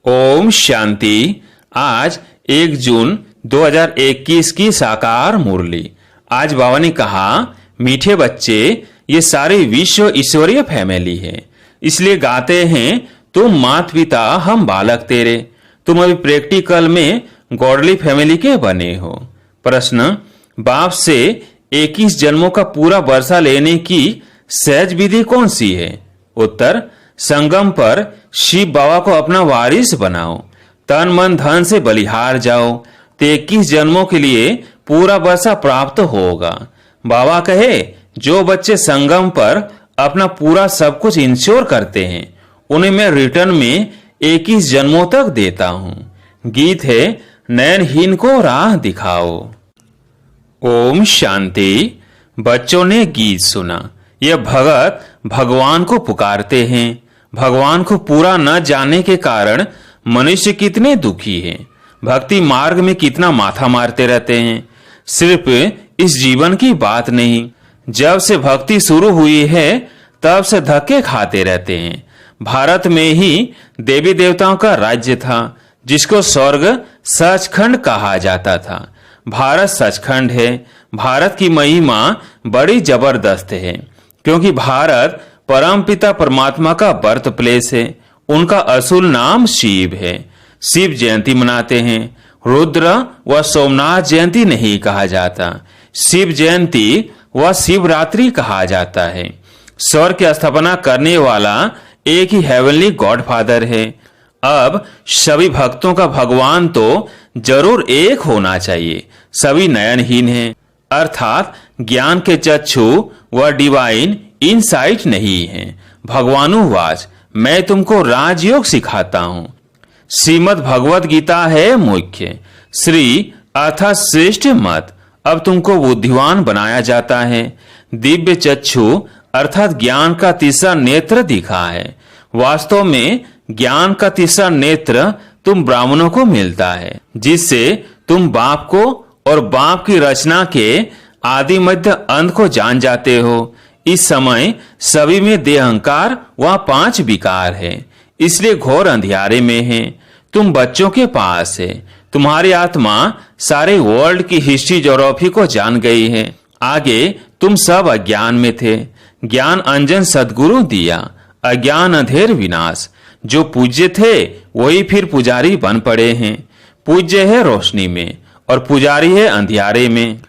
ओम शांति। आज 1 जून 2021 की साकार मुरली। आज बाबा ने कहा, मीठे बच्चे, ये सारे विश्व ईश्वरीय फैमिली है, इसलिए गाते हैं तुम माता पिता हम बालक तेरे। तुम अभी प्रैक्टिकल में गॉडली फैमिली के बने हो। प्रश्न, बाप से 21 जन्मों का पूरा वर्षा लेने की सहज विधि कौन सी है? उत्तर, संगम पर शिव बाबा को अपना वारिस बनाओ, तन मन धन से बलिहार जाओ, तो 21 जन्मों के लिए पूरा वर्षा प्राप्त होगा। बाबा कहे, जो बच्चे संगम पर अपना पूरा सब कुछ इंश्योर करते हैं, उन्हें मैं रिटर्न में 21 जन्मों तक देता हूं। गीत है, नयनहीन को राह दिखाओ। ओम शांति। बच्चों ने गीत सुना। यह भगत भगवान को पुकारते हैं। भगवान को पूरा न जानने के कारण मनुष्य कितने दुखी हैं। भक्ति मार्ग में कितना माथा मारते रहते हैं। सिर्फ इस जीवन की बात नहीं, जब से भक्ति शुरू हुई है तब से धक्के खाते रहते हैं। भारत में ही देवी देवताओं का राज्य था, जिसको स्वर्ग सचखंड कहा जाता था। भारत सचखंड है। भारत की महिमा बड़ी जबरदस्त है, क्योंकि भारत परमपिता परमात्मा का बर्थ प्लेस है। उनका असुल नाम शिव है। शिव जयंती मनाते हैं। रुद्र व सोमनाथ जयंती नहीं कहा जाता। शिव जयंती व शिवरात्रि कहा जाता है। स्वर्ग की स्थापना करने वाला एक ही हेवनली गॉड फादर है। अब सभी भक्तों का भगवान तो जरूर एक होना चाहिए। सभी नयनहीन हैं, अर्थात ज्ञान के चक्षु व डिवाइन इनसाइट नहीं है। भगवानुवाच, मैं तुमको राजयोग सिखाता हूं। श्रीमद् भगवत गीता है मुख्य। श्री अर्थात श्रेष्ठ मत। अब तुमको बुद्धिमान बनाया जाता है। दिव्य चक्षु अर्थात ज्ञान का तीसरा नेत्र दिखा है। वास्तव में ज्ञान का तीसरा नेत्र तुम ब्राह्मणों को मिलता है, जिससे तुम बाप को और बाप की रचना के आदि मध्य अंत को जान जाते हो। इस समय सभी में देहंकार व 5 विकार है, इसलिए घोर अंधियारे में है। तुम बच्चों के पास है। तुम्हारी आत्मा सारे वर्ल्ड की हिस्ट्री ज्योग्राफी को जान गई है। आगे तुम सब अज्ञान में थे। ज्ञान अंजन सद्गुरु दिया, अज्ञान अंधेर विनाश। जो पूज्य थे वही फिर पुजारी बन पड़े हैं। पूज्य है रोशनी में और पुजारी है अंधियारे में।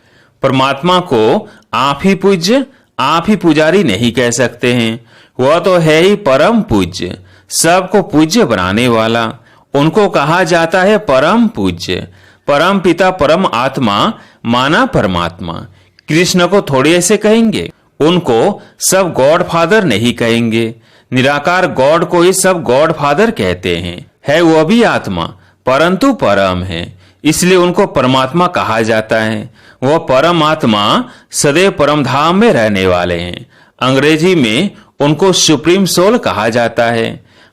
परमात्मा को आप ही पूज्य, आप ही पुजारी नहीं कह सकते हैं। वह तो है ही परम पूज्य, सबको पूज्य बनाने वाला। उनको कहा जाता है परम पूज्य। परम पिता परम आत्मा माना परमात्मा। कृष्ण को थोड़ी ऐसे कहेंगे। उनको सब गॉड फादर नहीं कहेंगे। निराकार गॉड को ही सब गॉड फादर कहते हैं। है वह भी आत्मा, परंतु परम है, इसलिए उनको परमात्मा कहा जाता है। वह परम आत्मा सदैव परम धाम में रहने वाले हैं। अंग्रेजी में उनको सुप्रीम सोल कहा जाता है।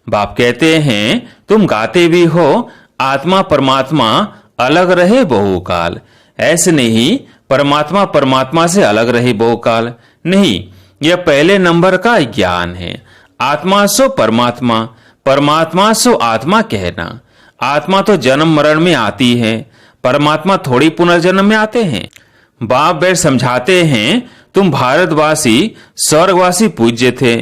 बाप कहते हैं, तुम गाते भी हो, आत्मा परमात्मा अलग रहे बहुकाल। ऐसे नहीं परमात्मा परमात्मा से अलग रहे बहुकाल। नहीं, यह पहले नंबर का ज्ञान है। आत्मा सो परमात्मा, परमात्मा सो आत्मा कहना। आत्मा तो जन्म मरण में आती है, परमात्मा थोड़ी पुनर्जन्म में आते हैं। बाप बैठ समझाते हैं, तुम भारतवासी स्वर्गवासी पूज्य थे।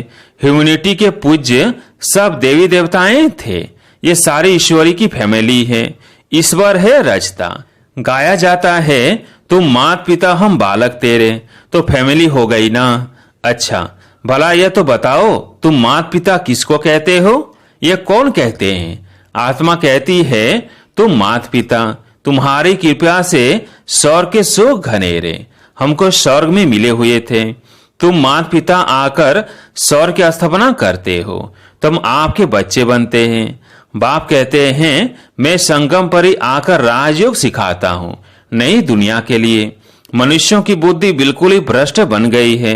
ह्यूमैनिटी के पूज्य सब देवी देवताएं थे। ये सारी ईश्वरी की फैमिली है। ईश्वर है रचता। गाया जाता है, तुम मात पिता हम बालक तेरे, तो फैमिली हो गई ना। अच्छा, भला यह तो बताओ, तुम मात पिता किसको कहते हो? यह कौन कहते हैं? आत्मा कहती है, तुम मात पिता, तुम्हारी कृपा से स्वर्ग के सुख घनेरे हमको स्वर्ग में मिले हुए थे। तुम माता पिता आकर स्वर्ग की स्थापना करते हो, तुम आपके बच्चे बनते हैं। बाप कहते हैं, मैं संगम पर ही आकर राजयोग सिखाता हूं, नई दुनिया के लिए। मनुष्यों की बुद्धि बिल्कुल ही भ्रष्ट बन गई है।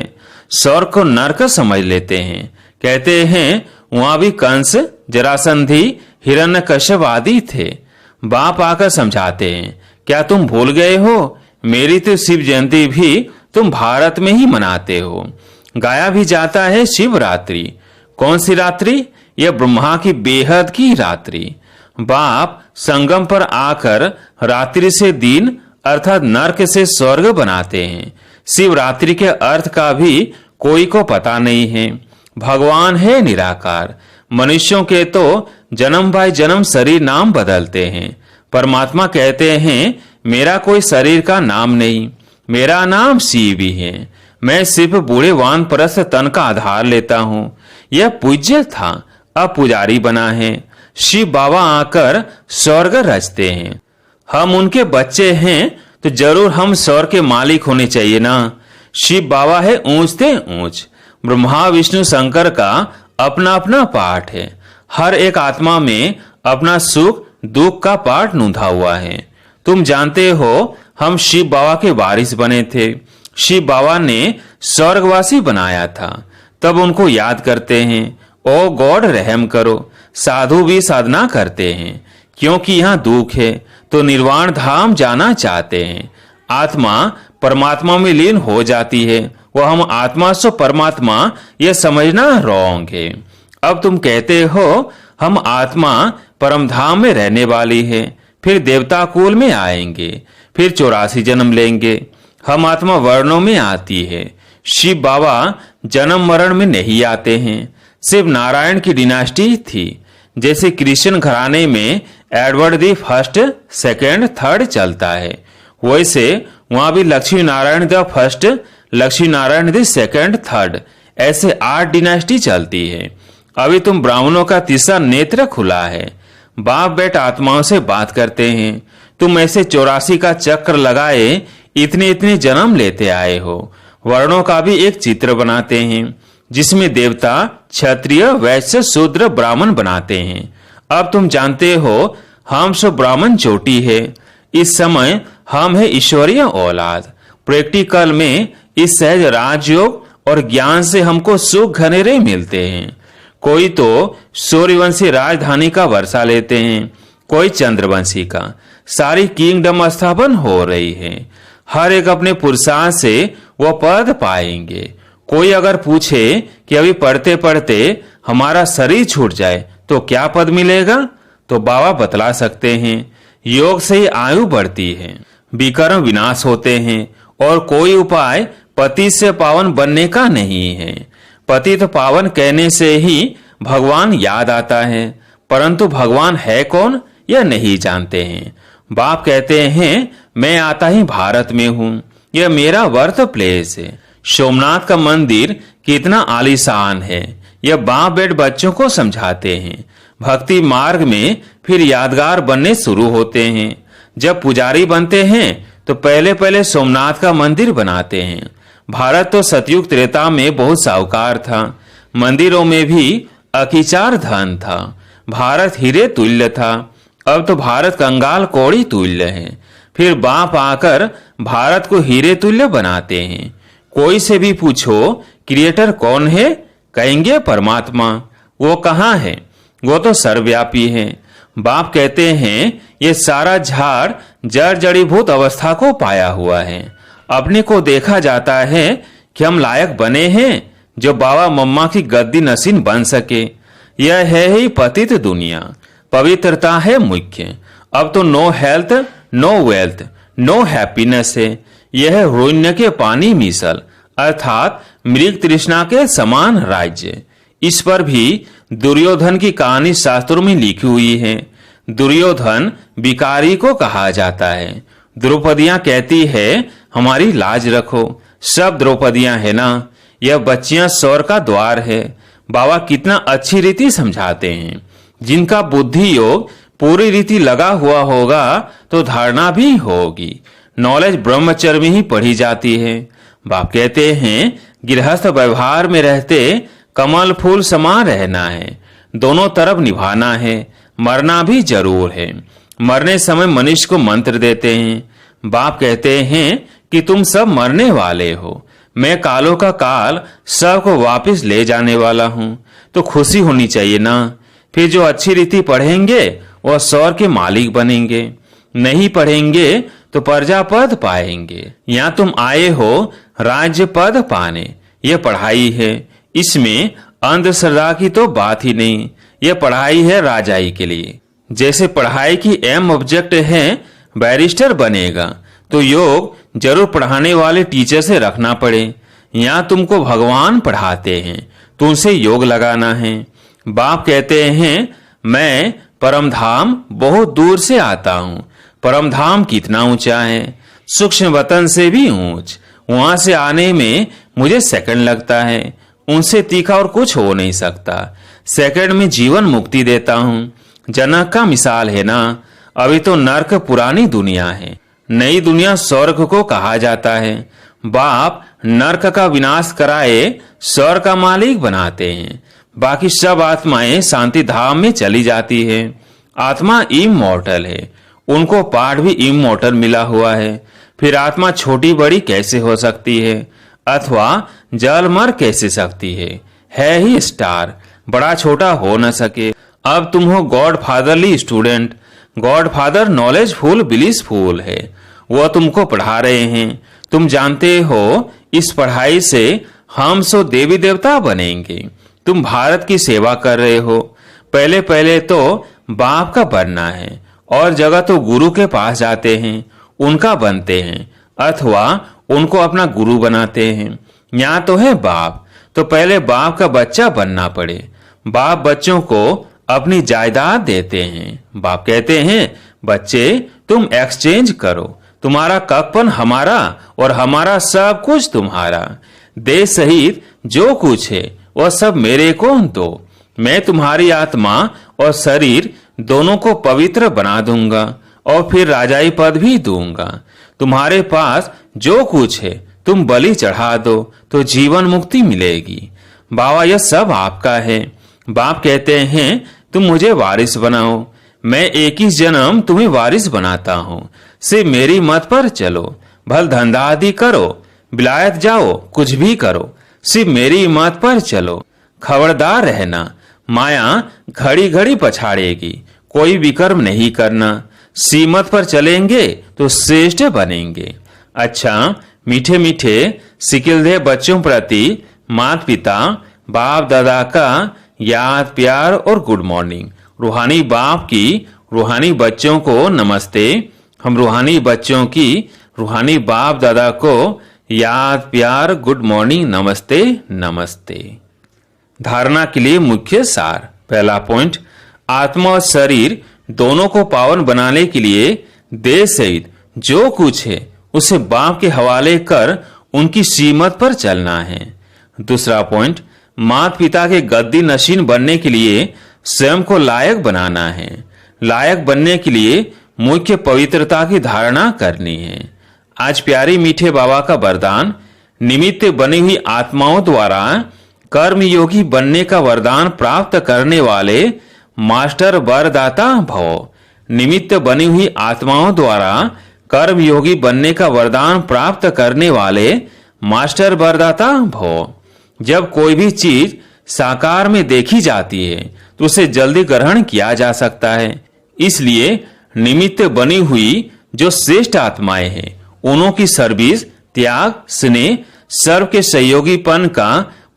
स्वर्ग को नरक समझ लेते हैं। कहते हैं वहां भी कंस, जरासंधि, हिरण्यकश्यप आदि थे। बाप आकर समझाते हैं, क्या तुम भूल गए हो? मेरी तो शिव जयंती भी तुम भारत में ही मनाते हो। गाया भी जाता है शिवरात्रि। कौन सी रात्रि? यह ब्रह्मा की बेहद की रात्रि। बाप संगम पर आकर रात्रि से दिन अर्थात नरक से स्वर्ग बनाते हैं। शिवरात्रि के अर्थ का भी कोई को पता नहीं है। भगवान है निराकार। मनुष्यों के तो जन्म बाय जन्म शरीर नाम बदलते हैं। परमात्मा कहते हैं मेरा कोई शरीर का नाम नहीं, मेरा नाम शिव ही है। मैं सिर्फ बूढ़े वानप्रस्थ तन का आधार लेता हूँ। यह पूज्य था, अब पुजारी बना है। शिव बाबा आकर स्वर्ग रचते हैं। हम उनके बच्चे हैं तो जरूर हम स्वर्ग के मालिक होने चाहिए ना। शिव बाबा है ऊंच से ऊंच। ब्रह्मा विष्णु शंकर का अपना अपना पाठ है। हर एक आत्मा में अपना सुख दुख का पाठ नूंधा हुआ है। तुम जानते हो हम शिव बाबा के वारिस बने थे। शिव बाबा ने स्वर्गवासी बनाया था, तब उनको याद करते हैं, ओ गॉड रहम करो। साधु भी साधना करते हैं क्योंकि यहाँ दुख है तो निर्वाण धाम जाना चाहते हैं। आत्मा परमात्मा में लीन हो जाती है, वह हम आत्मा से परमात्मा यह समझना रॉन्ग है। अब तुम कहते हो हम आत्मा परम धाम में रहने वाली है, फिर देवता कुल में आएंगे, फिर 84 जन्म लेंगे। हम आत्मा वर्णों में आती है। शिव बाबा जन्म मरण में नहीं आते हैं। शिव नारायण की डिनास्टी थी। जैसे कृष्ण घराने में Edward the first second third चलता है, वैसे वहां भी Lakshmi Narayan the first, Lakshmi Narayan the second third, ऐसे 8 डिनास्टी चलती है। अभी तुम ब्राह्मणों का तीसरा नेत्र खुला है। बाप बेटा आत्माओं से बात करते हैं। तुम ऐसे 84 का चक्र लगाए इतने इतने जन्म लेते आए हो। वर्णों का भी एक चित्र बनाते हैं जिसमें देवता क्षत्रिय वैश्य शूद्र ब्राह्मण बनाते हैं। अब तुम जानते हो हम सब ब्राह्मण चोटी है। इस समय हम है ईश्वरीय औलाद। प्रैक्टिकल में इस सहज राजयोग और ज्ञान से हमको सुख घनेरे मिलते हैं। कोई तो सूर्यवंशी राजधानी का वर्षा लेते हैं, कोई चंद्रवंशी का। सारी किंगडम स्थापन हो रही है। हर एक अपने पुरुषार्थ से वह पद पाएंगे। कोई अगर पूछे कि अभी पढ़ते पढ़ते हमारा शरीर छूट जाए तो क्या पद मिलेगा, तो बाबा बतला सकते हैं योग से ही आयु बढ़ती है, विकर्म विनाश होते हैं और कोई उपाय पति से पावन बनने का नहीं है। पति तो पावन कहने से ही भगवान याद आता है, परंतु भगवान है कौन यह नहीं जानते हैं। बाप कहते हैं मैं आता ही भारत में हूँ, यह मेरा बर्थ प्लेस है। सोमनाथ का मंदिर कितना आलीशान है, यह बाप बेट बच्चों को समझाते हैं। भक्ति मार्ग में फिर यादगार बनने शुरू होते हैं। जब पुजारी बनते हैं तो पहले पहले सोमनाथ का मंदिर बनाते हैं। भारत तो सतयुग त्रेता में बहुत साहूकार था। मंदिरों में भी अकिचार धन था। भारत हीरे तुल्य था। अब तो भारत कंगाल कौड़ी तुल्य है। फिर बाप आकर भारत को हीरे तुल्य बनाते हैं। कोई से भी पूछो क्रिएटर कौन है, कहेंगे परमात्मा। वो कहाँ है, वो तो सर्वव्यापी है। बाप कहते हैं ये सारा झाड़ जड़ जड़ीभूत अवस्था को पाया हुआ है। अपने को देखा जाता है कि हम लायक बने हैं जो बाबा मम्मा की गद्दी नसीन बन सके। यह है ही पतित दुनिया। पवित्रता है मुख्य। अब तो no health no wealth no happiness है। यह रुण्य के पानी मिसल अर्थात मृग तृष्णा के समान राज्य। इस पर भी दुर्योधन की कहानी शास्त्रों में लिखी हुई है। दुर्योधन बिकारी को कहा जाता है। द्रौपदियां कहती है हमारी लाज रखो। सब द्रौपदियां है ना, यह बच्चियां स्वर्ग का द्वार है। बाबा कितना अच्छी रीति समझाते हैं। जिनका बुद्धि योग पूरी रीति लगा हुआ होगा तो धारणा भी होगी। नॉलेज ब्रह्मचर्य में ही पढ़ी जाती है। बाप कहते हैं गृहस्थ व्यवहार में रहते कमल फूल समान रहना है। दोनों तरफ निभाना है। मरना भी जरूर है। मरने समय मनुष्य को मंत्र देते हैं। बाप कहते हैं कि तुम सब मरने वाले हो। मैं कालों का काल सबको वापस ले जाने वाला हूँ, तो खुशी होनी चाहिए ना। फिर जो अच्छी रीति पढ़ेंगे वह स्वर्ग के मालिक बनेंगे। नहीं पढ़ेंगे तो प्रजा पद पाएंगे। यहाँ तुम आए हो राज्य पद पाने। यह पढ़ाई है। इसमें अंधश्रद्धा की तो बात ही नहीं। यह पढ़ाई है राजाई के लिए। जैसे पढ़ाई की एम ऑब्जेक्ट है बैरिस्टर बनेगा, तो योग जरूर पढ़ाने वाले टीचर से रखना पड़े। यहाँ तुमको भगवान पढ़ाते हैं तो उनसे योग लगाना है। बाप कहते हैं मैं परमधाम बहुत दूर से आता हूँ। परमधाम कितना ऊंचा है, सूक्ष्म वतन से भी ऊंच। वहां से आने में मुझे सेकंड लगता है, उनसे तीखा और कुछ हो नहीं सकता। सेकंड में जीवन मुक्ति देता हूँ। जनक का मिसाल है ना, अभी तो नर्क पुरानी दुनिया है, नई दुनिया स्वर्ग को कहा जाता है। बाप नर्क का विनाश कराए स्वर्ग का मालिक बनाते हैं। बाकी सब आत्माएं शांति धाम में चली जाती है। आत्मा इमॉर्टल है, उनको पाठ भी इमॉर्टल मिला हुआ है। फिर आत्मा छोटी बड़ी कैसे हो सकती है, अथवा जल मर कैसे सकती है ही स्टार, बड़ा छोटा हो न सके। अब तुम हो God fatherly student. God father knowledgeful blissful है, वह तुमको पढ़ा रहे हैं। तुम जानते हो इस पढ़ाई से हम सो देवी देवता बनेंगे। तुम भारत की सेवा कर रहे हो। पहले पहले तो बाप का बनना है, और जगह तो गुरु के पास जाते हैं, उनका बनते हैं, अथवा उनको अपना गुरु बनाते हैं। यहाँ तो है बाप, तो पहले बाप का बच्चा बनना पड़े। बाप बच्चों को अपनी जायदाद देते हैं। बाप कहते हैं बच्चे तुम एक्सचेंज करो, तुम्हारा ककपन हमारा और हमारा सब कुछ तुम्हारा। देश सहित जो कुछ है वह सब मेरे को दो। मैं तुम्हारी आत्मा और शरीर दोनों को पवित्र बना दूंगा और फिर राजाई पद भी दूंगा। तुम्हारे पास जो कुछ है तुम बलि चढ़ा दो तो जीवन मुक्ति मिलेगी। बाबा यह सब आपका है। बाप कहते हैं तुम मुझे वारिस बनाओ। मैं 21 जन्म तुम्हें वारिस बनाता हूँ। सिर्फ मेरी मत पर चलो, भल धंधा आदि करो, विलायत जाओ, कुछ भी करो, सिर्फ मेरी मत पर चलो। खबरदार रहना, माया घड़ी घड़ी पछाड़ेगी। कोई विकर्म नहीं करना। सीमत पर चलेंगे तो श्रेष्ठ बनेंगे। अच्छा, मीठे मीठे सिकिलदे बच्चों प्रति माता पिता बाप दादा का याद प्यार और गुड मॉर्निंग। रूहानी बाप की रूहानी बच्चों को नमस्ते। हम रूहानी बच्चों की रूहानी बाप दादा को याद प्यार गुड मॉर्निंग नमस्ते नमस्ते। धारणा के लिए मुख्य सार। पहला पॉइंट, आत्मा और शरीर दोनों को पावन बनाने के लिए देह सहित जो कुछ है उसे बाप के हवाले कर उनकी सीमत पर चलना है। दूसरा पॉइंट, माता पिता के गद्दी नशीन बनने के लिए स्वयं को लायक बनाना है। लायक बनने के लिए मुख्य पवित्रता की धारणा करनी है। आज प्यारी मीठे बाबा का वरदान, निमित्त बनी हुई आत्माओं द्वारा कर्म योगी बनने का वरदान प्राप्त करने वाले मास्टर वरदाता भव। निमित्त बनी हुई आत्माओं द्वारा कर्म योगी बनने का वरदान प्राप्त करने वाले मास्टर वरदाता भव। जब कोई भी चीज साकार में देखी जाती है तो उसे जल्दी ग्रहण किया जा सकता है। इसलिए निमित्त बनी हुई जो श्रेष्ठ आत्माएं हैं उन्हों की सर्विस, त्याग, स्नेह, सर्व के सहयोगीपन का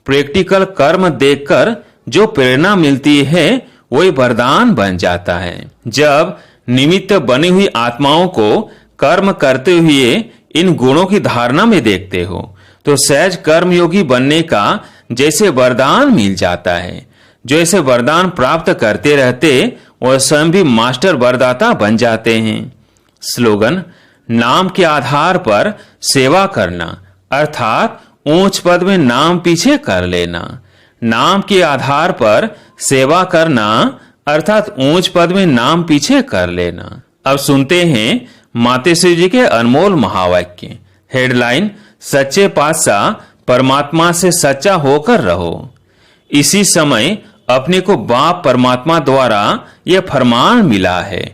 प्रैक्टिकल कर्म देखकर जो प्रेरणा मिलती है वही वरदान बन जाता है। जब निमित्त बनी हुई आत्माओं को कर्म करते हुए इन गुणों की धारणा में देखते हो तो सहज कर्मयोगी बनने का जैसे वरदान मिल जाता है। जो ऐसे वरदान प्राप्त करते रहते वह स्वयं भी मास्टर वरदाता बन जाते हैं। स्लोगन, नाम के आधार पर सेवा करना अर्थात ऊंच पद में नाम पीछे कर लेना। नाम के आधार पर सेवा करना अर्थात ऊंच पद में नाम पीछे कर लेना। अब सुनते हैं मातेश्वरी जी के अनमोल महावाक्य। हेडलाइन, सच्चे पातशाह परमात्मा से सच्चा होकर रहो। इसी समय अपने को बाप परमात्मा द्वारा यह फरमान मिला है,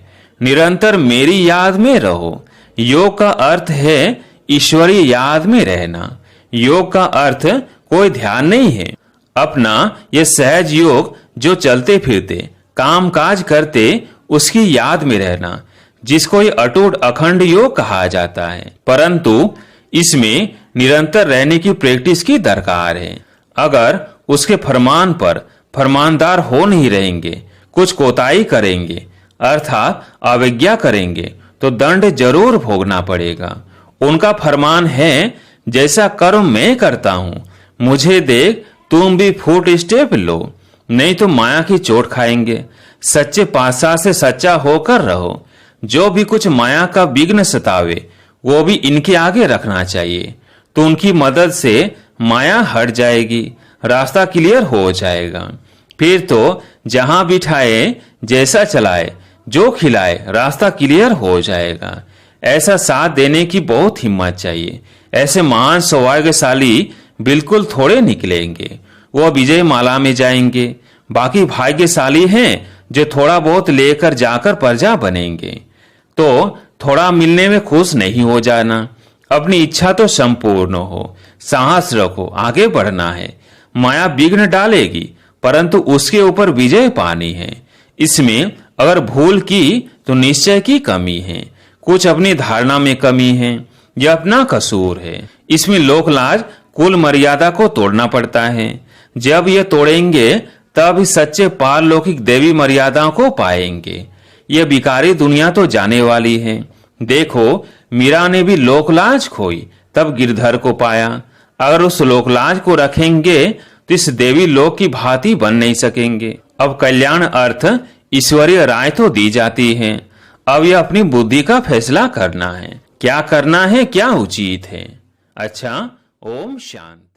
निरंतर मेरी याद में रहो। योग का अर्थ है ईश्वरीय याद में रहना। योग का अर्थ कोई ध्यान नहीं है। अपना यह सहज योग जो चलते फिरते काम काज करते उसकी याद में रहना, जिसको ये अटूट अखंड योग कहा जाता है। परंतु इसमें निरंतर रहने की प्रैक्टिस की दरकार है। अगर उसके फरमान पर फरमानदार हो नहीं रहेंगे, कुछ कोताही करेंगे, अर्थात अवज्ञा करेंगे तो दंड जरूर भोगना पड़ेगा। उनका फरमान है, जैसा कर्म मैं करता हूं मुझे देख तुम भी फुट स्टेप लो, नहीं तो माया की चोट खाएंगे। सच्चे पातशाह से सच्चा होकर रहो। जो भी कुछ माया का विघ्न सतावे वो भी इनके आगे रखना चाहिए, तो उनकी मदद से माया हट जाएगी, रास्ता क्लियर हो जाएगा। फिर तो जहां बिठाए, जैसा चलाए, जो खिलाए, रास्ता क्लियर हो जाएगा। ऐसा साथ देने की बहुत हिम्मत चाहिए। ऐसे महान सौभाग्यशाली बिल्कुल थोड़े निकलेंगे। वो विजय माला में जाएंगे। बाकी भाग्यशाली हैं जो थोड़ा बहुत लेकर जाकर प्रजा बनेंगे। तो थोड़ा मिलने में खुश नहीं हो जाना। अपनी इच्छा तो संपूर्ण हो, साहस रखो, आगे बढ़ना है। माया विघ्न डालेगी परंतु उसके ऊपर विजय पानी है। इसमें अगर भूल की तो निश्चय की कमी है, कुछ अपनी धारणा में कमी है, यह अपना कसूर है। इसमें लोकलाज कुल मर्यादा को तोड़ना पड़ता है। जब यह तोड़ेंगे तब सच्चे पारलौकिक देवी मर्यादाओं को पाएंगे। यह बिकारी दुनिया तो जाने वाली है। देखो, मीरा ने भी लोकलाज खोई तब गिरधर को पाया। अगर उस लोकलाज को रखेंगे तो इस देवी लोक की भांति बन नहीं सकेंगे। अब कल्याण अर्थ ईश्वरीय राय तो दी जाती है। अब यह अपनी बुद्धि का फैसला करना है, क्या करना है, क्या उचित है। अच्छा, ओम शांति।